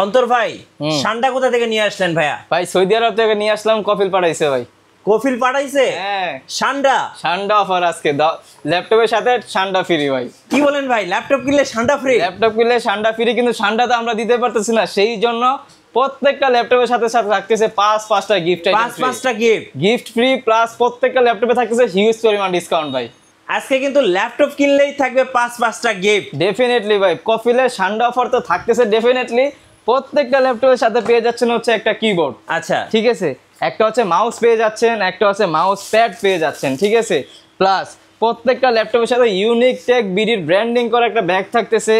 অন্তর ভাই ঠান্ডা কোথা থেকে নিয়ে আসলেন ভাইয়া? ভাই সৌদি আরব থেকে নিয়ে আসলাম, কফিল পাঠাইছে ভাই। কফিল পাঠাইছে? হ্যাঁ, ঠান্ডা অফার আজকে ল্যাপটপের সাথে ঠান্ডা ফ্রি ভাই। কি বলেন ভাই, ল্যাপটপ কিনলে ঠান্ডা ফ্রি? ল্যাপটপ কিনলে ঠান্ডা ফ্রি, কিন্তু ঠান্ডা তো আমরা দিতে পারতেছি না, সেই জন্য প্রত্যেকটা ল্যাপটপের সাথে সাথে থাকতেছে পাঁচটা গিফট ফ্রি, প্লাস প্রত্যেকটা ল্যাপটপে থাকতেছে হিউজ পরিমাণ ডিসকাউন্ট ভাই। আজকে কিন্তু ল্যাপটপ কিনলেই থাকবে পাঁচটা গিফট। ডেফিনেটলি ভাই, কফিলের ঠান্ডা অফার তো থাকতেছে ডেফিনেটলি। প্রত্যেকটা ল্যাপটপের সাথে পেয়ে যাচ্ছেন হচ্ছে একটা কিবোর্ড, আচ্ছা ঠিক আছে, একটা হচ্ছে মাউস পেয়ে যাচ্ছেন, একটা হচ্ছে মাউস প্যাড পেয়ে যাচ্ছেন, ঠিক আছে। প্লাস প্রত্যেকটা ল্যাপটপের সাথে ইউনিক টেক বিডির ব্র্যান্ডিং করা একটা ব্যাগ থাকতেছে।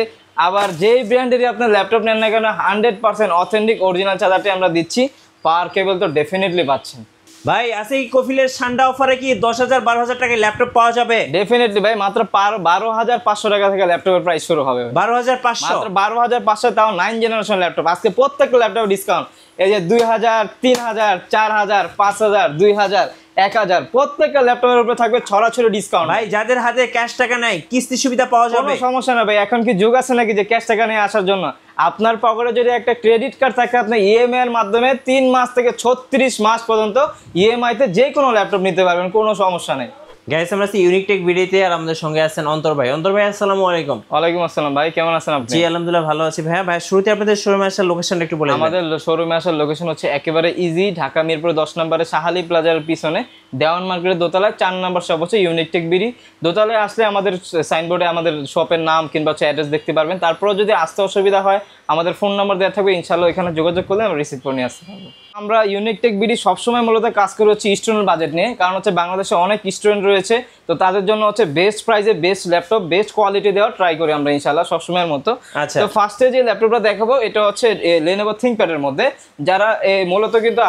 আবার যেই ব্র্যান্ডেরই আপনার ল্যাপটপ নেন না কেন 100% অথেন্টিক অরিজিনাল চার্জারটি আমরা দিচ্ছি। পাওয়ার কেবল তো ডেফিনেটলি পাচ্ছেন ভাই। আছে এই কফিলের ঠান্ডা অফারে কি 10,000-12,000 টাকায় ল্যাপটপ পাওয়া যাবে? ডেফিনেটলি ভাই, মাত্র 12,500 টাকা থেকে ল্যাপটপের প্রাইস শুরু হবে। 12,500? মাত্র 12,500, তাও 9 জেনারেশন ল্যাপটপ। আজকে প্রত্যেকটা ল্যাপটপ ডিসকাউন্ট, এই যে 2,000, 3,000, 4,000, 5,000, 2,000, 1,000 প্রত্যেকটা ল্যাপটপের উপরে থাকবে ছড়াছড়ি ডিসকাউন্ট। ভাই যাদের হাতে ক্যাশ টাকা নাই, কিস্তি সুবিধা পাওয়া যাবে? কোনো সমস্যা না ভাই, এখন কি যুগ আছে নাকি যে ক্যাশ টাকা নিয়ে আসার জন্য? আপনার পকেটে যদি একটা ক্রেডিট কার্ড থাকে, আপনি ইএমআই এর মাধ্যমে 3 মাস থেকে 36 মাস পর্যন্ত ইএমআই তে যে কোনো ল্যাপটপ নিতে পারবেন, কোনো সমস্যা নেই। গাইস, আমরা আছি ইউনিক টেক ভিডিওতে, আর আমাদের সঙ্গে আছেন অন্তর ভাই। অন্তর ভাই আসসালামু আলাইকুম। ওয়ালাইকুম আসসালাম ভাই, কেমন আছেন আপনি? জি আলহামদুলিল্লাহ ভালো আছি ভাইয়া। ভাই শুরুতে আপনাদের শোরুমে আসার লোকেশনটা একটু বলে দিন। আমাদের শোরুমে আসার লোকেশন হচ্ছে একেবারে ইজি, ঢাকা মিরপুর 10 নম্বরে শাহালি প্লাজার পিছনে দেওয়ান মার্কেটের দোতলায় 4 নম্বর শপ হচ্ছে ইউনিক টেক বিডি। দোতলায় আসলে আমাদের সাইনবোর্ডে আমাদের শপের নাম কিংবা হচ্ছে অ্যাড্রেস দেখতে পারবেন। তারপরেও যদি আসতে অসুবিধা হয়, আমাদের ফোন নাম্বার দেওয়া থাকবে, ইনশাআল্লাহ এখানে যোগাযোগ করলে আমরা রিসিভ করে নিয়ে আসতে পারবো। আমরা ইউনিক টেক বিডি সবসময় মূলত কাজ করে হচ্ছে স্টুডেন্ট বাজেট নিয়ে, কারণ হচ্ছে বাংলাদেশে অনেক স্টুডেন্ট রয়েছে, তো তাদের জন্য হচ্ছে বেস্ট প্রাইসে বেস্ট ল্যাপটপ বেস্ট কোয়ালিটি দেওয়ার ট্রাই করি আমরা ইনশাআল্লাহ সবসময়ের মতো। আচ্ছা, তো ফার্স্টে যে ল্যাপটপটা দেখাবো এটা হচ্ছে Lenovo ThinkPad এর মধ্যে। যারা মূলত কিন্তু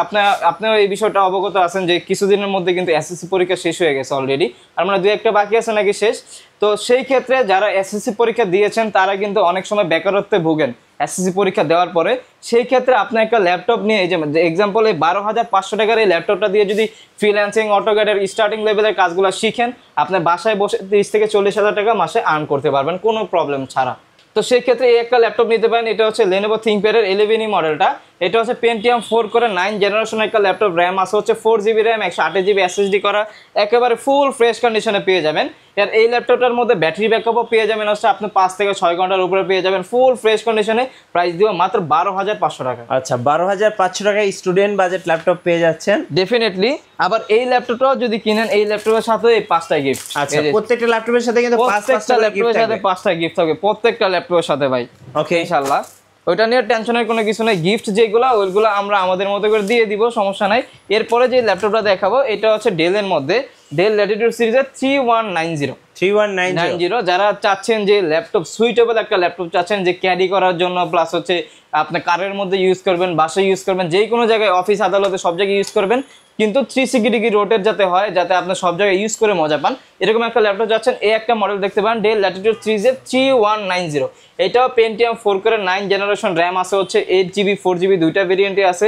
আপনিও এই বিষয়টা অবগত আছেন যে কিছুদিনের মধ্যে কিন্তু এসএসসি পরীক্ষা শেষ হয়ে গেছে অলরেডি, আর মানে 2-1টা বাকি আছে নাকি শেষ। তো সেই ক্ষেত্রে যারা এসএসসি পরীক্ষা দিয়েছেন তারা কিন্তু অনেক সময় বেকারত্বে ভোগেন এসএসসি পরীক্ষা দেওয়ার পরে। সেই ক্ষেত্রে আপনি একটা ল্যাপটপ নিয়ে, এই যে এক্সাম্পল এই 12,500 টাকার এই ল্যাপটপটা দিয়ে যদি ফ্রিল্যান্সিং অটোক্যাডের স্টার্টিং লেভেলের কাজগুলো শিখেন, আপনার বাসায় বসে 30 থেকে 40,000 টাকা মাসে আর্ন করতে পারবেন কোনো প্রবলেম ছাড়া। তো সেই ক্ষেত্রে এই একটা ল্যাপটপ নিতে পারেন। এটা হচ্ছে Lenovo ThinkPad এর 11E মডেলটা। এটা হচ্ছে Pentium 4 করে 9 জেনারেশন একটা ল্যাপটপ। র্যাম আছে হচ্ছে 4GB র্যাম, 128GB SSD করা, একেবারে ফুল ফ্রেশ কন্ডিশনে পেয়ে যাবেন। আর এই ল্যাপটপটার মধ্যে ব্যাটারি ব্যাকআপও পেয়ে যাবেন হচ্ছে আপনি 5 থেকে 6 ঘন্টার উপরে পেয়ে যাবেন ফুল ফ্রেশ কন্ডিশনে। প্রাইস দিব মাত্র 12,500 টাকা। আচ্ছা, 12,500 টাকায় স্টুডেন্ট বাজেট ল্যাপটপ পেয়ে যাচ্ছেন ডেফিনেটলি। আবার এই ল্যাপটপটাও যদি কিনেন, এই ল্যাপটপের সাথে এই 5টা গিফট। আচ্ছা, প্রত্যেকটা ল্যাপটপের সাথে কিন্তু 5টা ল্যাপটপের সাথে 5টা গিফট থাকবে প্রত্যেকটা ল্যাপটপের সাথে ভাই। ওকে, ইনশাআল্লাহ ওইটা নিয়ে টেনশনের কোনো কিছু নাই। গিফট যেগুলো ওইগুলো আমরা আমাদের মতো করে দিয়ে দিব, সমস্যা নাই। এরপরে যে ল্যাপটপটা দেখাবো এটা হচ্ছে ডেলের মধ্যে, ডেল ল্যাটিটিউড সিরিজের 3190। যারা চাচ্ছেন যে ল্যাপটপ সুইটেবল একটা ল্যাপটপ চাচ্ছেন যে ক্যারি করার জন্য, প্লাস হচ্ছে আপনি কারের মধ্যে ইউজ করবেন, বাসায় ইউজ করবেন, যে কোনো জায়গায় অফিস আদালতে সব জায়গায় ইউজ করবেন, কিন্তু 360 ডিগ্রি রোটেট যাতে হয়, যাতে আপনি সব জায়গায় ইউজ করে মজা পান, এরকম একটা ল্যাপটপ যাচ্ছেন। এই একটা মডেল দেখতে পান ডেল ল্যাটিটিউড সিরিজের 3190। এটাও Pentium 4 করে 9 জেনারেশন, র্যাম আছে হচ্ছে 8GB 4GB দুইটা ভেরিয়েন্টে আছে।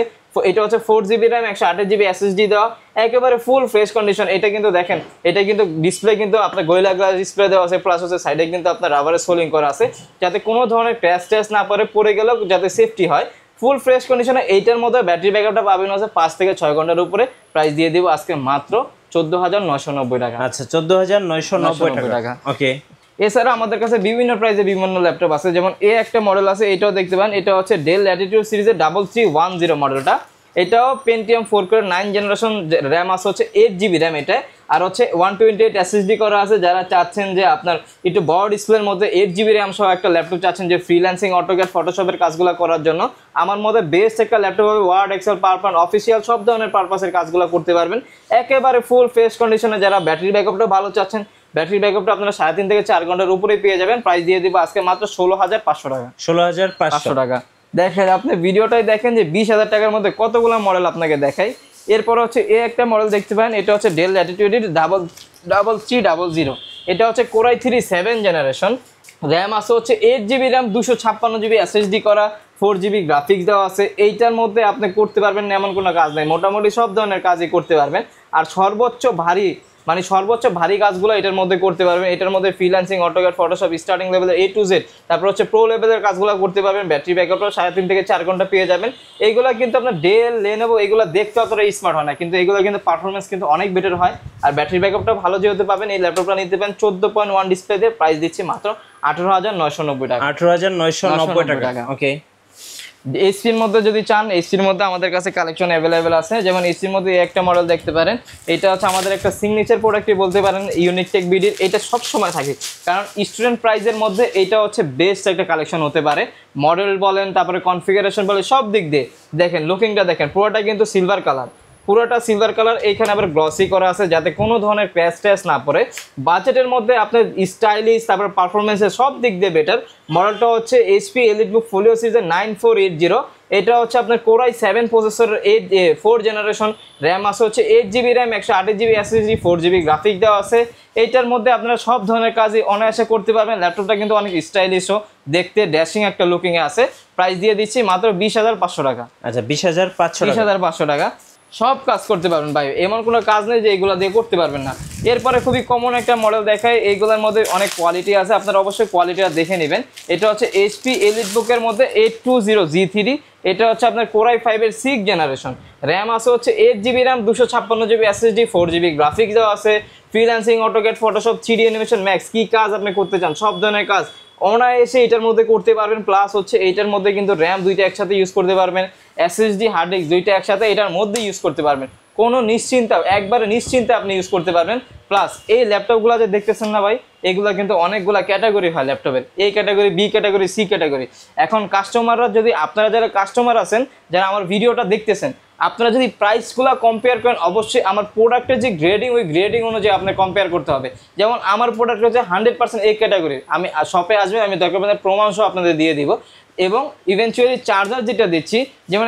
এটা হচ্ছে 4GB র্যাম, 128GB SSD দেওয়া, একেবারে ফুল ফ্রেশ কন্ডিশন। এটা কিন্তু দেখেন, এটা কিন্তু ডিসপ্লে কিন্তু আপনার গোরিলা গ্লাস ডিসপ্লে দেওয়া আছে, প্লাস হচ্ছে সাইডে কিন্তু আপনার রাবারের সোলিং করা আছে, যাতে কোনো ধরনের ক্র্যাশ ট্যাশ না পড়ে গেলেও যাতে সেফটি হয়। ফুল ফ্রেশ কন্ডিশনে। এইটার মধ্যে ব্যাটারি ব্যাকআপটা পাবেন হচ্ছে 5 থেকে 6 ঘন্টার উপরে। প্রাইস দিয়ে দিব আজকে মাত্র 14,990 টাকা। আচ্ছা, 14,990 টাকা। ওকে, এছাড়া আমাদের কাছে বিভিন্ন প্রাইসে বিভিন্ন ল্যাপটপ আছে, যেমন এই একটা মডেল আছে, এটাও দেখতে পান। এটা হচ্ছে ডেল ল্যাটিটিউড সিরিজের 3310 মডেলটা। এটাও Pentium 4 করে 9 জেনারেশন, র্যাম আছে হচ্ছে 8GB র্যাম এটা, আর হচ্ছে 128 SSD করা আছে। যারা চাচ্ছেন যে আপনার একটু বড় ডিসপ্লের মধ্যে 8GB র্যাম সহ একটা ল্যাপটপ চাচ্ছেন যে ফ্রিল্যান্সিং অটোক্যাড ফটোশপের কাজগুলো করার জন্য, আমার মধ্যে বেস্ট একটা ল্যাপটপ হবে। Word, Excel, PowerPoint, official সব ধরনের পারপাসের কাজগুলো করতে পারবেন একেবারে ফুল ফ্রেশ কন্ডিশনে। যারা ব্যাটারি ব্যাকআপটা ভালো চাচ্ছেন, ব্যাটারি ব্যাকআপটা আপনারা 3.5 থেকে 4 ঘন্টার উপরেই পেয়ে যাবেন। প্রাইস দিয়ে দিব আজকে মাত্র 16,500 টাকা। 16,500 টাকা। দেখেন আপনি ভিডিওটাই দেখেন যে 20,000 টাকার মধ্যে কতগুলো মডেল আপনাকে দেখাই। এরপর হচ্ছে এই একটা মডেল দেখতে পারেন, এটা হচ্ছে ডেল ল্যাটিটিউড 3300। এটা হচ্ছে Core i3 7 জেনারেশন, র্যাম আছে হচ্ছে 8GB র্যাম, 256GB SSD করা, 4GB গ্রাফিক্স দেওয়া আছে। এইটার মধ্যে আপনি করতে পারবেন না এমন কোনো কাজ নাই, মোটামুটি সব ধরনের কাজই করতে পারবেন। আর সর্বোচ্চ ভারী মানে সর্বোচ্চ ভারী কাজগুলো এটার মধ্যে করতে পারবেন। এটার মধ্যে ফ্রিল্যান্সিং, অটোক্যাড, ফটোশপ স্টার্টিং লেভেলের A to Z, তারপর হচ্ছে প্রো লেভেলের কাজগুলো করতে পারবেন। ব্যাটারি ব্যাকআপটা 3.5 থেকে 4 ঘন্টা পেয়ে যাবেন। এইগুলা কিন্তু আপনার ডেল, লেনোভো এগুলো দেখতে অতটা স্মার্ট হয় না, কিন্তু এগুলো কিন্তু পারফরমেন্স কিন্তু অনেক বেটার হয়। আর ব্যাটারি ব্যাকআপটা ভালো যেহেতু পাবেন, এই ল্যাপটপটা নিতে পারেন 14.1 ডিসপ্লে দিয়ে। প্রাইস দিচ্ছি মাত্র 18,990 টাকা। 18,990 টাকা। ওকে। এইচপির মধ্যে যদি চান, এইচপির মধ্যে আমাদের কাছে কালেকশন অ্যাভেলেবেল আছে। যেমন এইচপির মধ্যে একটা মডেল দেখতে পারেন, এটা হচ্ছে আমাদের একটা সিগনেচার প্রোডাক্টই বলতে পারেন ইউনিকটেক বিডির। এটা সব সময় থাকে, কারণ স্টুডেন্ট প্রাইজের মধ্যে এটা হচ্ছে বেস্ট একটা কালেকশন হতে পারে। মডেল বলেন, তারপরে কনফিগারেশন বলেন, সব দিক দিয়ে দেখেন, লুকিংটা দেখেন, পুরোটা কিন্তু সিলভার কালার, পুরোটা সিলভার কালার। এইখানে আবার গ্লসি করা আছে যাতে কোনো ধরনের ক্র্যাশ ট্যাশ না পড়ে। বাজেটের মধ্যে আপনার স্টাইলিশ, তারপর পারফরমেন্সের সব দিক দিয়ে বেটার। মডেলটা হচ্ছে এইচপি এলিটবুক ফোলিও সিরিজের 9480। এটা হচ্ছে আপনার কোরাই 7 প্রসেসরের 4 জেনারেশন। র্যাম আছে হচ্ছে 8GB RAM, 128GB SSD, 4GB graphic দেওয়া আছে। এইটার মধ্যে আপনারা সব ধরনের কাজই অনায়াসে করতে পারবেন। ল্যাপটপটা কিন্তু অনেক স্টাইলিশও দেখতে, ড্যাশিং একটা লুকিংয়ে আছে। প্রাইস দিয়ে দিচ্ছি মাত্র 20,500 টাকা। আচ্ছা, 20,500 টাকা। সব কাজ করতে পারবেন ভাই, এমন কোনো কাজ নেই যে এগুলো দিয়ে করতে পারবেন না। এরপরে খুবই কমন একটা মডেল দেখায়, এইগুলোর মধ্যে অনেক কোয়ালিটি আছে, আপনারা অবশ্যই কোয়ালিটিটা দেখে নেবেন। এটা হচ্ছে এইচপি এলিটবুকের মধ্যে 820G3। এটা হচ্ছে আপনার কোরাই 5-এর 6 জেনারেশন। র্যাম আছে হচ্ছে 8GB RAM, 256GB SSD, 4GB graphics দেওয়া আছে। Freelancing, AutoCAD, Photoshop, 3D animation max, কি কাজ আপনি করতে চান সব ধরনের কাজ অনায়াসে এটার মধ্যে করতে পারবেন। প্লাস হচ্ছে এইটার মধ্যে কিন্তু র্যাম দুইটা একসাথে ইউজ করতে পারবেন, SSD হার্ড ডিস্ক দুইটা একসাথে এটার মধ্যে ইউজ করতে পারবেন। কোনো নিশ্চিন্তা, একবারে নিশ্চিন্তে আপনি ইউজ করতে পারবেন। প্লাস এই ল্যাপটপগুলো যে দেখতেছেন না ভাই, এগুলো কিন্তু অনেকগুলো ক্যাটাগরি হয় ল্যাপটপের, A category, B category, C category. এখন কাস্টমাররা যদি, আপনারা যারা কাস্টমার আছেন, যারা আমার ভিডিওটা দেখতেছেন, আপনারা যদি প্রাইসগুলো কম্পেয়ার করেন, অবশ্যই আমার প্রোডাক্টের যে গ্রেডিং, ওই গ্রেডিং অনুযায়ী আপনার কম্পেয়ার করতে হবে। যেমন আমার প্রোডাক্ট হচ্ছে 100% A ক্যাটাগরির। আমি শপে আসবেন, আমি দরকার পড়লে প্রমাণ সহ আপনাদের দিয়ে দিব। এবং ইভেনচুয়ালি চার্জার যেটা দিচ্ছি, যেমন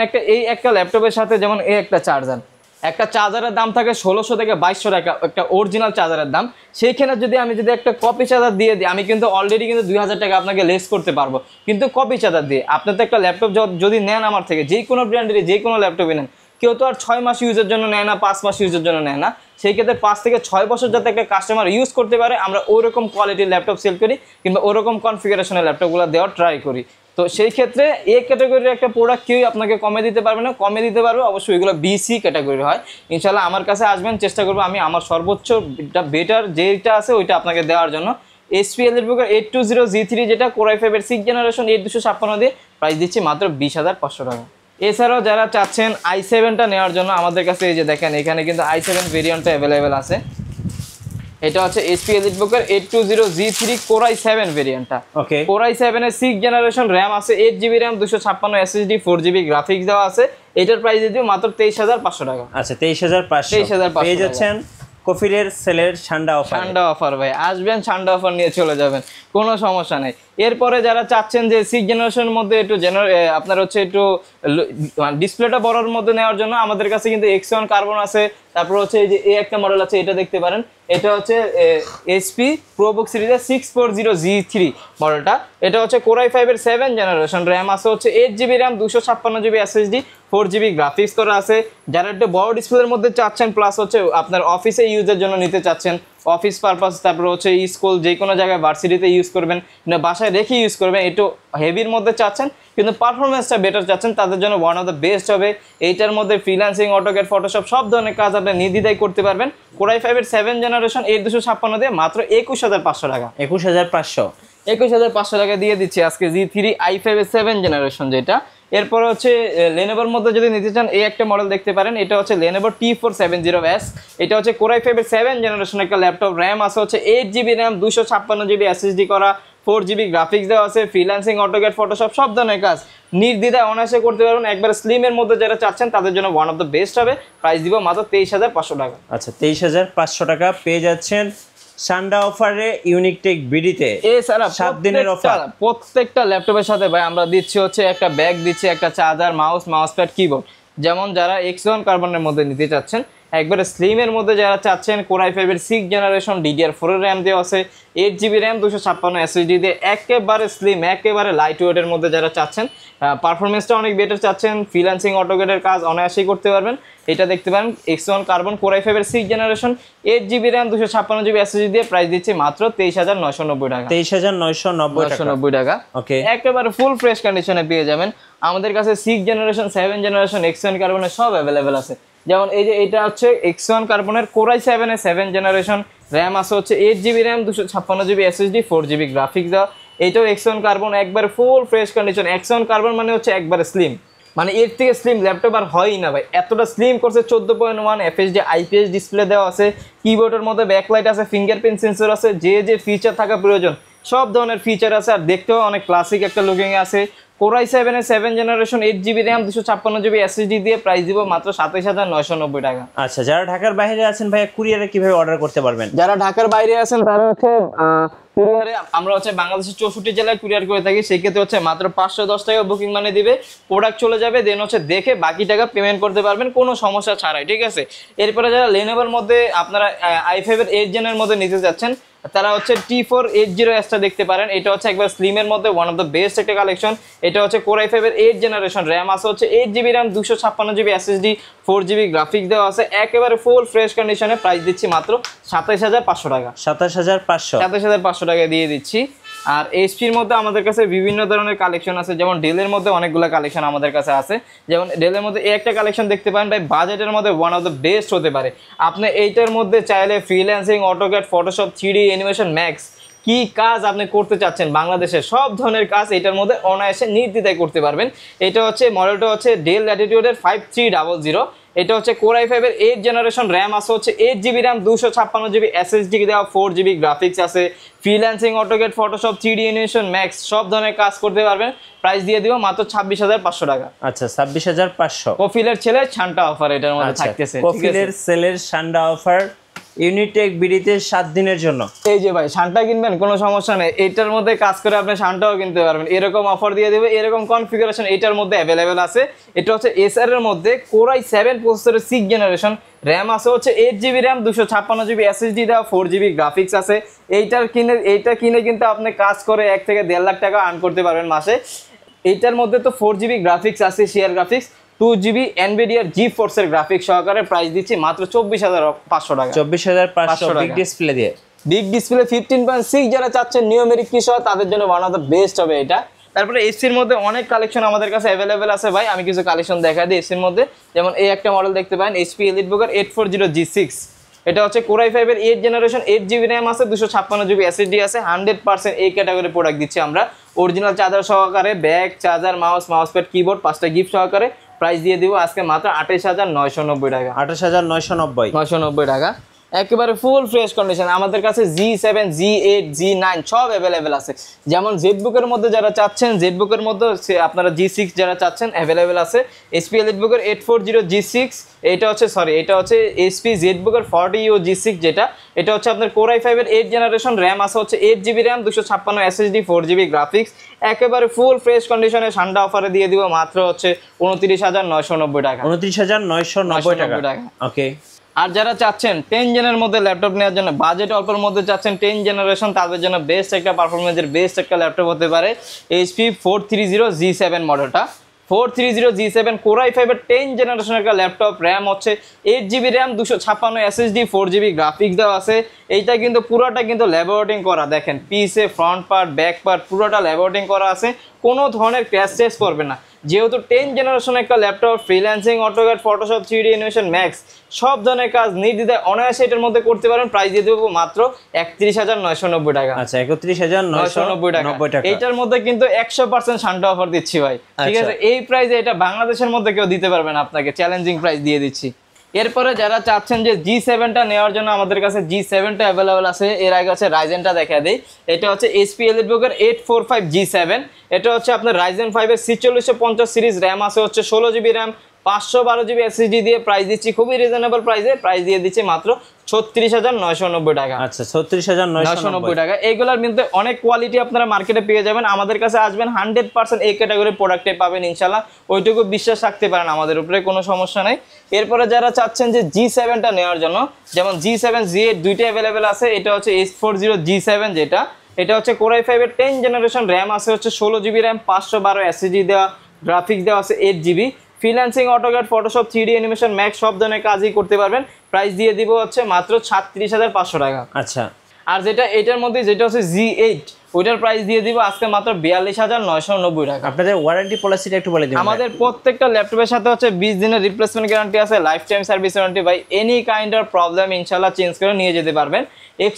একটা ল্যাপটপের সাথে যেমন এই একটা চার্জারের দাম থাকে 1600 থেকে 2200 টাকা, একটা অরিজিনাল চার্জারের দাম। সেইখানে যদি আমি একটা কপি চার্জার দিয়ে দিই, আমি কিন্তু অলরেডি কিন্তু 2000 টাকা আপনাকে লেস করতে পারবো। কিন্তু কপি চার্জার দিয়ে আপনার তো একটা ল্যাপটপ যদি নেন আমার থেকে, যে কোনো ব্র্যান্ডের যে কোনো ল্যাপটপই নেন, কেউ তো আর 6 মাস ইউজের জন্য নেয় না, 5 মাস ইউজের জন্য নেয় না। সেই ক্ষেত্রে 5 থেকে 6 বছর যাতে একটা কাস্টমার ইউজ করতে পারে, আমরা ওইরকম কোয়ালিটির ল্যাপটপ সেল করি, কিংবা ওরকম কনফিগারেশনের ল্যাপটপগুলো দেওয়ার ট্রাই করি। তো সেই ক্ষেত্রে A ক্যাটাগরির একটা প্রোডাক্ট কেউই আপনাকে কমে দিতে পারবে না। কমে দিতে পারবে অবশ্যই এগুলো BC ক্যাটাগরির হয়। ইনশাল্লাহ আমার কাছে আসবেন, চেষ্টা করবো আমি আমার সর্বোচ্চ বেটার যেটা আছে ওইটা আপনাকে দেওয়ার জন্য। HP এলিটবুকের 820G3, যেটা কোরাই 5-এর 6 জেনারেশন, 8256 দিয়ে প্রাইস দিচ্ছি মাত্র 20,500 টাকা। এছাড়াও যারা চাচ্ছেন i7টা নেওয়ার জন্য, আমাদের কাছে এই যে দেখেন, এখানে কিন্তু i7 ভেরিয়েন্টটা অ্যাভেলেবেল আছে। এটা হচ্ছে HP এলিটবুকের 820G3 কোরাই 7 ভেরিয়েন্টটা। ওকে। কোরাই 7-এর 6 জেনারেশন, র্যাম আছে 8GB RAM, 256 SSD, 4GB graphics দেওয়া আছে। এটার প্রাইস দিয়ে মাত্র 23,500 টাকা। আচ্ছা, 23,500 পেয়ে যাচ্ছেন কফিলের সেলের ঠান্ডা অফার ভাই, আসবেন ঠান্ডা অফার নিয়ে চলে যাবেন, কোনো সমস্যা নেই। এরপরে যারা চাচ্ছেন যে 6 জেনারেশনের মধ্যে একটু আপনার হচ্ছে একটু ডিসপ্লেটা বড়র মধ্যে নেওয়ার জন্য, আমাদের কাছে কিন্তু X1 কার্বন আছে। তারপর হচ্ছে এই যে একটা মডেল আছে, এটা দেখতে পারেন, এটা হচ্ছে HP প্রোবুক সিরিজের 640G3 মডেলটা। এটা হচ্ছে কোরাই 5-এর 7 জেনারেশন। র্যাম আছে হচ্ছে 8GB RAM, 256GB SSD, 4GB graphics করা আছে। যারা একটু বড় ডিসপ্লের মধ্যে চাচ্ছেন, প্লাস হচ্ছে আপনার অফিসে ইউজের জন্য নিতে চাচ্ছেন, অফিস পারপাস, তারপর হচ্ছে স্কুল, যে কোনো জায়গায় ভার্সিটিতে ইউজ করবেন, বাসায় রেখে ইউজ করবেন, একটু হেভির মধ্যে চাচ্ছেন কিন্তু পারফরমেন্সটা বেটার চাচ্ছেন, তাদের জন্য ওয়ান অফ দ্য বেস্ট হবে। এইটার মধ্যে ফ্রিল্যান্সিং, অটোক্যাড, ফটোশপ সব ধরনের কাজ আপনি নির্দ্বিধায় করতে পারবেন। কোরাই 5-এর 7 জেনারেশন 8256 দিয়ে মাত্র 21,500 টাকা। 21,500 টাকা দিয়ে দিচ্ছি আজকে G3 i5-এর 7 জেনারেশন যেটা। এরপর হচ্ছে লেনোভোর মধ্যে যদি নিতে চান, এই একটা মডেল দেখতে পারেন, এটা হচ্ছে লেনোভো T470S। এটা হচ্ছে কোরাই 5-এর 7 জেনারেশন একটা ল্যাপটপ। র্যাম আছে হচ্ছে 8GB র্যাম, 256GB SSD করা, 4GB গ্রাফিক্স দেওয়া আছে। ফ্রিল্যান্সিং, অটোক্যাড, ফটোশপ সব ধরনের কাজ নির্দ্বিধায় অনায়াসে করতে পারবেন। একবার স্লিমের মধ্যে যারা চাচ্ছেন তাদের জন্য ওয়ান অফ দ্য বেস্ট হবে। প্রাইস দিব মাত্র 23,500 টাকা। আচ্ছা, 23,500 টাকা পেয়ে যাচ্ছেন ঠান্ডা অফারে ইউনিকটেক বিডিতে। এছাড়া 7 দিনের অফার প্রত্যেকটা ল্যাপটপের সাথে ভাই আমরা দিচ্ছি হচ্ছে একটা ব্যাগ দিচ্ছি, একটা চার্জার, মাউস প্যাড, কিবোর্ড। যেমন যারা X1 কার্বনের মধ্যে নিতে চাচ্ছেন, একবারে স্লিমের মধ্যে যারা চাচ্ছেন কোরাই 5 এর 6 জেনারেশন DDR4 এর র্যাম দেওয়া আছে, 8GB র্যাম 256 SSD দিয়ে একেবারে স্লিম একেবারে লাইট ওয়েটের মধ্যে যারা চাচ্ছেন, পারফরমেন্সটা অনেক বেটার চাচ্ছেন, ফ্রিল্যান্সিং অটোকেটের কাজ অনায়াসেই করতে পারবেন, এটা দেখতে পারেন X1 কার্বন কোরাই 5 এর 6 generation 8GB RAM 256GB SSD দিয়ে প্রাইস দিচ্ছি মাত্র 23990 টাকা। 23990 টাকা ওকে, একেবারে ফুল ফ্রেশ কন্ডিশনে পেয়ে যাবেন। আমাদের কাছে 6 জেনারেশন 7 জেনারেশন X1 কার্বনের সব অ্যাভেলেবেল আছে। যেমন এই যে এটা হচ্ছে X1 কার্বনের কোরাই 7 এর 7 জেনারেশন, র্যাম আছে হচ্ছে 8GB RAM 256GB SSD 4GB graphics দেওয়া। এইটাও X1 কার্বন একবার full fresh condition. X1 carbon মানে হচ্ছে একবারে স্লিম, মানে এর থেকে স্লিম ল্যাপটপ আর হয়ই না ভাই, এতটা স্লিম করছে। 14.1 FHD IPS ডিসপ্লে দেওয়া আছে, কিবোর্ডের মধ্যে ব্যাকলাইট আছে, ফিঙ্গারপ্রিন্ট সেন্সর আছে, যে ফিচার থাকা প্রয়োজন সব ধরনের ফিচার আছে, আর দেখতেও অনেক ক্লাসিক একটা লুকিং আছে। কোরাই 7 এর 7 generation 8GB RAM 256GB SSD দিয়ে প্রাইস দিব মাত্র 27990 টাকা। আচ্ছা, যারা ঢাকার বাইরে আছেন ভাই কুরিয়ারে কিভাবে অর্ডার করতে পারবেন? যারা ঢাকার বাইরে আছেন তারা হচ্ছে কুরিয়ারে, আমরা হচ্ছে বাংলাদেশের 64 জেলায় কুরিয়ার করে থাকি, সেক্ষেত্রে হচ্ছে মাত্র 510 টাকা বুকিং মানে দিবে, প্রোডাক্ট চলে যাবে, দেন হচ্ছে দেখে বাকি টাকা পেমেন্ট করতে পারবেন কোনো সমস্যা ছাড়াই, ঠিক আছে। এরপরে যারা লেনোভোর মধ্যে আপনারা i5 এর 8 জেনের মধ্যে নিতে যাচ্ছেন তারা হচ্ছে T480S টা দেখতে পারেন। এটা হচ্ছে একবার স্লিমের মধ্যে ওয়ান অফ দ্য বেস্ট একটা কালেকশন। এটা হচ্ছে কোরাই 5 এর 8 জেনারেশন, র্যাম আছে হচ্ছে 8GB RAM 256GB SSD 4GB graphics দেওয়া আছে, একেবারে ফুল ফ্রেশ কন্ডিশনে প্রাইস দিচ্ছি মাত্র 27500 টাকা। 27500 টাকা দিয়ে দিচ্ছি। আর এইচপির মধ্যে আমাদের কাছে বিভিন্ন ধরনের কালেকশন আছে, যেমন ডেলের মধ্যে অনেকগুলো কালেকশন আমাদের কাছে আছে। যেমন ডেলের মধ্যে এই একটা কালেকশন দেখতে পারেন ভাই, বাজেটের মধ্যে ওয়ান অফ দ্য বেস্ট হতে পারে। আপনি এইটার মধ্যে চাইলে freelancing, AutoCAD, Photoshop, 3D animation max কি কাজ আপনি করতে চাচ্ছেন, বাংলাদেশের সব ধরনের কাজ এটার মধ্যে অনায়াসে নির্দ্বিধায় করতে পারবেন। এটা হচ্ছে মডেলটা হচ্ছে ডেল ল্যাটিটিউডের 5300। এটা হচ্ছে কোরাই 5 এর 8 জেনারেশন, র্যাম আছে হচ্ছে 8GB র্যাম 256GB SSD দেওয়া, 4GB গ্রাফিক্স আছে, freelancing, AutoCAD, Photoshop, 3D animation max সব ধরনের কাজ করতে পারবেন। প্রাইস দিয়ে দিব মাত্র 26500 টাকা। আচ্ছা, 26500। কফিলের ছেলে ছান্টা অফার এটার মধ্যে থাকতেছে, কফিলের সেলের সান্ডা অফার ইউনিটেক বিডিতে 7 দিনের জন্য। এই যে ভাই শানটা কিনবেন কোনো সমস্যা নেই, এটার মধ্যে কাজ করে আপনি শানটাও কিনতে পারবেন, এরকম অফার দিয়ে দেবে, এরকম কনফিগারেশন এটার মধ্যে অ্যাভেলেবেল আছে। এটা হচ্ছে এসআর এর মধ্যে কোরাই 7 প্রসেসরের 6 জেনারেশন, র্যাম আছে হচ্ছে 8GB র্যাম 256GB SSD দেওয়া, 4GB গ্রাফিক্স আছে। এইটা কিনে কিন্তু আপনি কাজ করে 1 থেকে 1.5 লাখ টাকা আর্ন করতে পারবেন মাসে। এইটার মধ্যে তো 4GB গ্রাফিক্স আছে, share graphics, 2GB NVIDIA GeForce এর গ্রাফিক্স সহকারে প্রাইস দিচ্ছি মাত্র 24500 টাকা। 24500 বিগ ডিসপ্লে দিয়ে। বিগ ডিসপ্লে 15.6 যারা চাচ্ছেন নিউমেরিক কি সহ তাদের জন্য ওয়ান অফ দ্য বেস্ট হবে এটা। তারপরে এসির মধ্যে অনেক কালেকশন আমাদের কাছে অ্যাভেলেবেল আছে ভাই, আমি কিছু কালেকশন দেখা দিই এসির মধ্যে। যেমন এই একটা মডেল দেখতে পারেন HP EliteBooker 840G6। এটা হচ্ছে কোরাই 5 এর 8 জেনারেশন, 8GB র্যাম আছে, 256GB SSD আছে, 100% এই ক্যাটাগরি প্রোডাক্ট দিচ্ছি আমরা। অরিজিনাল চার্জার সহকারে, bag, charger, mouse pad, keyboard 5টা গিফট সহকারে প্রাইস দিয়ে দিব আজকে মাত্র 28990 টাকা। 28990 টাকা একেবারে ফুল ফ্রেশ কন্ডিশন। আমাদের কাছে G7, G8, G9 সব অ্যাভেলেবেল আছে। যেমন জেডবুকের মধ্যে যারা চাচ্ছেন, জেডবুকের মধ্যে আপনারা G6 যারা চাচ্ছেন অ্যাভেলেবেল আছে। HP EliteBooker 840G6, এটা হচ্ছে HP ZBooker 40U G6 যেটা, এটা হচ্ছে আপনার কোরাই 5 এর 8 জেনারেশন, র্যাম আছে হচ্ছে 8GB RAM 256 SSD 4GB graphics, একেবারে ফুল ফ্রেশ কন্ডিশনে ঠান্ডা অফারে দিয়ে দিব মাত্র হচ্ছে 29990 টাকা। 29990 টাকা। ওকে। আর যারা চাচ্ছেন 10 জেনের মধ্যে ল্যাপটপ নেওয়ার জন্য, বাজেট অল্পের মধ্যে চাচ্ছেন 10 জেনারেশন, তাদের জন্য বেস্ট একটা পারফরমেন্সের বেস্ট একটা ল্যাপটপ হতে পারে HP 430G7 মডেলটা। 430G7 কোরাই 5 এর 10 জেনারেশনের একটা ল্যাপটপ, র্যাম হচ্ছে 8GB RAM 256 SSD 4GB graphics দেওয়া আছে। এইটা কিন্তু পুরোটা কিন্তু ল্যাবোরেটিং করা, দেখেন পিসে ফ্রন্ট পার্ট, ব্যাক পার্ট পুরোটা ল্যাবোরেটিং করা আছে, কোনো ধরনের ক্র্যাশ টেস্ট করবে না। যেহেতু 10 জেনারেশন একটা laptop, freelancing, AutoCAD, Photoshop, 3D animation max সব ধরনের কাজ নির্দ্বিধায় অনায়াসে এটার মধ্যে করতে পারেন। প্রাইস দিয়ে দেবো মাত্র 31990 টাকা। আচ্ছা, 31990 টাকা। এইটার মধ্যে কিন্তু 100% শান্টা অফার দিচ্ছি ভাই, ঠিক আছে। এই প্রাইসে এটা বাংলাদেশের মধ্যে কেউ দিতে পারবে না আপনাকে, চ্যালেঞ্জিং প্রাইস দিয়ে দিচ্ছি। এরপরে যারা চাচ্ছেন যে G7টা নেওয়ার জন্য, আমাদের কাছে G7টা অ্যাভেলেবেল আছে। এর আগে হচ্ছে রাইজেনটা দেখা দেই। এটা হচ্ছে HP EliteBooker 845G7। এটা হচ্ছে আপনার রাইজেন 5 এর 4650 সিরিজ, র্যাম আছে হচ্ছে 16GB র্যাম 512 জিবি এসএসডি দিয়ে প্রাইস দিচ্ছি খুবই রিজনেবল প্রাইসে, প্রাইস দিয়ে দিচ্ছি মাত্র 36,990 টাকা। আচ্ছা 36,990 টাকা। এইগুলোর মধ্যে অনেক কোয়ালিটি আপনারা মার্কেটে পেয়ে যাবেন, আমাদের কাছে আসবেন 100% এই ক্যাটাগরির প্রোডাক্টে পাবেন ইনশাআল্লাহ, ওইটুকু বিশ্বাস রাখতে পারেন আমাদের উপরে, কোনো সমস্যা নাই। এরপরে যারা চাচ্ছেন যে G7টা নেওয়ার জন্য, যেমন G7 G8 দুইটা অ্যাভেলেবেল আছে। এটা হচ্ছে H40 G7 যেটা, এটা হচ্ছে Core i5 এর 10 জেনারেশন, র্যাম আছে হচ্ছে 16 জিবি র্যাম, 512 এসএসডি দেওয়া, গ্রাফিক্স দেওয়া আছে 8 GB, freelancing, AutoCAD, Photoshop, 3D animation, max সব ধরনের কাজই করতে পারবেন। প্রাইস দিয়ে দিব হচ্ছে মাত্র 36,500 টাকা। আচ্ছা, আর যেটা এটার মধ্যে যেটা হচ্ছে G8 ওইটার প্রাইস দিয়ে দিব আজকে মাত্র 42,990 টাকা। আপনাদের ওয়ারেন্টি পলিসিটা একটু বলে দিন। আমাদের প্রত্যেকটা ল্যাপটপের সাথে হচ্ছে 20 দিনের রিপ্লেসমেন্ট গ্যারান্টি আছে, life time service warranty. By any kind of problem ইনশাআল্লাহ চেঞ্জ করে নিয়ে যেতে পারবেন।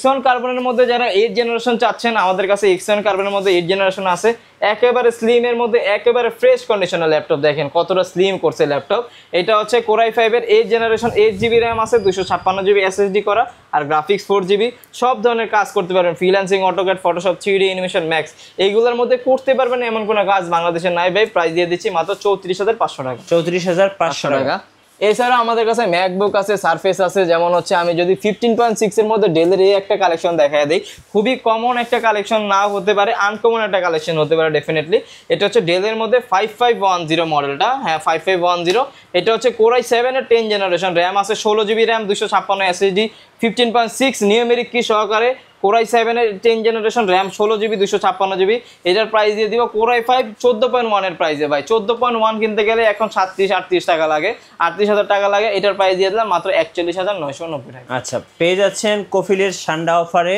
Xeon কার্বনের মধ্যে যারা 8 জেনারেশন চাচ্ছেন, আমাদের কাছে Xeon কার্বনের মধ্যে 8 জেনারেশন আছে, একেবারে স্লিমের মধ্যে একেবারে ফ্রেশ কন্ডিশনের ল্যাপটপ। দেখেন কতটা স্লিম করছে ল্যাপটপ। এটা হচ্ছে Core i5 এর 8 জেনারেশন, 8 জিবি র্যাম আছে, 256 জিবি এসএসডি করা, আর গ্রাফিক্স 4 জিবি, সব ধরনের কাজ করতে পারবেন, freelancing, AutoCAD, Photoshop, 3D animation, max এইগুলোর মধ্যে করতে পারবেন, এমন কোনো কাজ বাংলাদেশে নাই ভাই। প্রাইস দিয়ে দিচ্ছি মাত্র 34,500 টাকা। 34,500 টাকা। এছাড়া আমাদের কাছে ম্যাকবুক আছে, সারফেস আছে। যেমন হচ্ছে আমি যদি 15.6 এর মধ্যে ডেলের এই একটা কালেকশন দেখায় দিই, খুবই কমন একটা কালেকশন নাও হতে পারে, আনকমন একটা কালেকশন হতে পারে ডেফিনেটলি। এটা হচ্ছে ডেলের মধ্যে 5510 মডেলটা, হ্যাঁ 5510। এটা হচ্ছে Core i7 এর 10 জেনারেশন, র্যাম আছে 16 জিবি র্যাম, 256 এসএসডি, 15.6 নিউমেরিক কি সহকারে। Core i7 এর 10 জেনারেশন, র্যাম 16 জিবি, 256 জিবি। এটার প্রাইস দিয়ে দিব Core i5 14.1 এর প্রাইসে ভাই। 14.1 কিনতে গেলে এখন 37-38 টাকা লাগে, 38,000 টাকা লাগে। এটার প্রাইস দিয়ে দিলাম মাত্র 41,990 টাকা। আচ্ছা, পেয়ে যাচ্ছেন কফিলের সান্ডা অফারে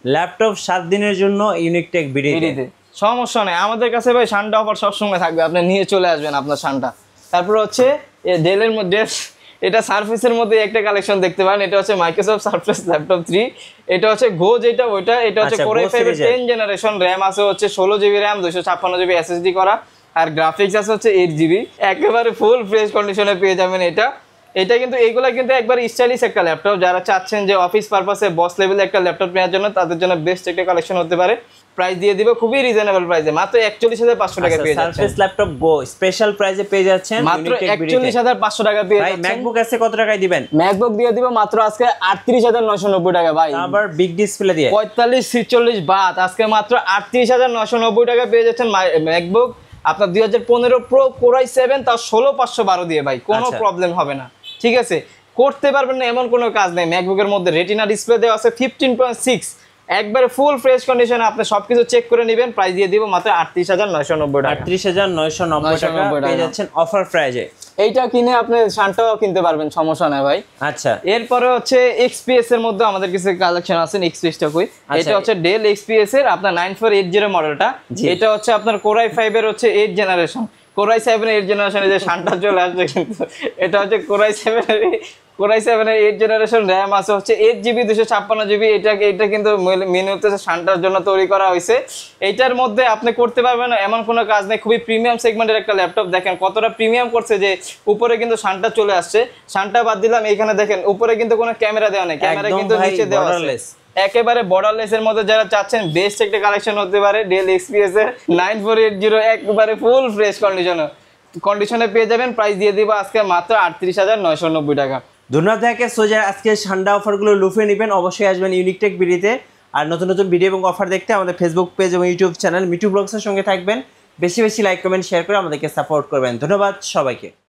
ল্যাপটপ 7 দিনের জন্য ইউনিকটেক বিডিতে। সমস্যা নেই, আমাদের কাছে ভাই সানটা অফার সবসময় থাকবে, আপনি নিয়ে চলে আসবেন আপনার সানটা। তারপর হচ্ছে ডেলের মধ্যে এটা সারফেসের মধ্যে একটা কালেকশন দেখতে পারেন, এটা হচ্ছে মাইক্রোসফট সারফেস ল্যাপটপ 3। এটা হচ্ছে গো যেটা ওইটা, এটা হচ্ছে Core i5 এর 10 জেনারেশন, র্যাম আছে হচ্ছে 16 জিবি র্যাম, 256 জিবি এসএসডি করা, আর গ্রাফিক্স আছে হচ্ছে 8 জিবি। একেবারে ফুল ফ্রেশ কন্ডিশনে পেয়ে যাবেন এটা। এটা কিন্তু এইগুলা কিন্তু একবার স্টাইলিশ একটা ল্যাপটপ, যারা চাচ্ছেন যে অফিস পারপাসে বস লেভেলে একটা ল্যাপটপ নেওয়ার জন্য, তাদের জন্য বেস্ট একটা কালেকশন হতে পারে। প্রাইস দিয়ে দিব খুবই রিজনেবল প্রাইসে, মাত্র 41,500 টাকা পেয়ে যাচ্ছেন। সারফেস ল্যাপটপ গো স্পেশাল প্রাইসে পেয়ে যাচ্ছেন মাত্র 41,500 টাকা পেয়ে যাচ্ছেন। ম্যাকবুক আছে কত টাকায় দিবেন? ম্যাকবুক দিয়ে দিব মাত্র আজকে 38,990 টাকা ভাই, আবার বিগ ডিসপ্লে দিয়ে 45-46 বাদ, আজকে মাত্র 38,990 টাকা পেয়ে যাচ্ছেন ম্যাকবুক। আপনার 2015 প্রো Core i7 তাও 16,512 দিয়ে ভাই, কোনো প্রবলেম হবে না, ঠিক আছে? করতে পারবেন না এমন কোনো কাজ নেই। ম্যাকবুকের মধ্যে রেটিনা ডিসপ্লে দেওয়া আছে 15.6, একবারে ফুল ফ্রেশ কন্ডিশনে, আপনি সবকিছু চেক করে নেবেন। প্রাইস দিয়ে দিব মাত্র 38,990 টাকা। 38,990 টাকা পেয়ে যাচ্ছেন অফার প্রাইজে। এইটা কিনে আপনি শানটাও কিনতে পারবেন, সমস্যা নাই ভাই। আচ্ছা, এরপরে হচ্ছে XPS এর মধ্যে আমাদের কিছু কালেকশন আছে। XPS টা কই, এটা হচ্ছে ডেল XPS এর আপনার 9480 মডেলটা। এটা হচ্ছে আপনার Core i5 এর হচ্ছে 8 জেনারেশন, Core i7 এর 8 জেনারেশন, এই যে শানটা চলে আসবে কিন্তু। এটা হচ্ছে Core i7 এর 8 জেনারেশন, র্যাম আছে হচ্ছে 8 জিবি, 256 জিবি। এটা কিন্তু মেনুতে শানটার জন্য তৈরি করা হয়েছে। এইটার মধ্যে আপনি করতে পারবেন না এমন কোনো কাজ নেই, খুবই প্রিমিয়াম সেগমেন্টের একটা ল্যাপটপ। দেখেন কতটা প্রিমিয়াম করছে, যে উপরে কিন্তু শানটা চলে আসছে, শানটা বাদ দিলাম, এখানে দেখেন উপরে কিন্তু কোনো ক্যামেরা দেওয়া নেই, ক্যামেরা কিন্তু নিচে দেওয়া আছে, একেবারে বর্ডারলেস এর মধ্যে। যারা চাচ্ছেন বেস্ট একটা কালেকশন হতে পারে ডেল XPS এর 9480, একবারে ফুল ফ্রেশ কন্ডিশনে পেয়ে যাবেন। প্রাইস দিয়ে দিব আজকে মাত্র 38,990 টাকা। ধন্যবাদ ভাইকে। সোজা আজকে সান্ডা অফারগুলো লুফে নেবেন, অবশ্যই আসবেন ইউনিকটেক বিডিতে। আর নতুন নতুন ভিডিও এবং অফার দেখতে আমাদের ফেসবুক পেজ এবং ইউটিউব চ্যানেল মিঠু ব্লগসের সঙ্গে থাকবেন। বেশি বেশি লাইক কমেন্ট শেয়ার করে আমাদেরকে সাপোর্ট করবেন। ধন্যবাদ সবাইকে।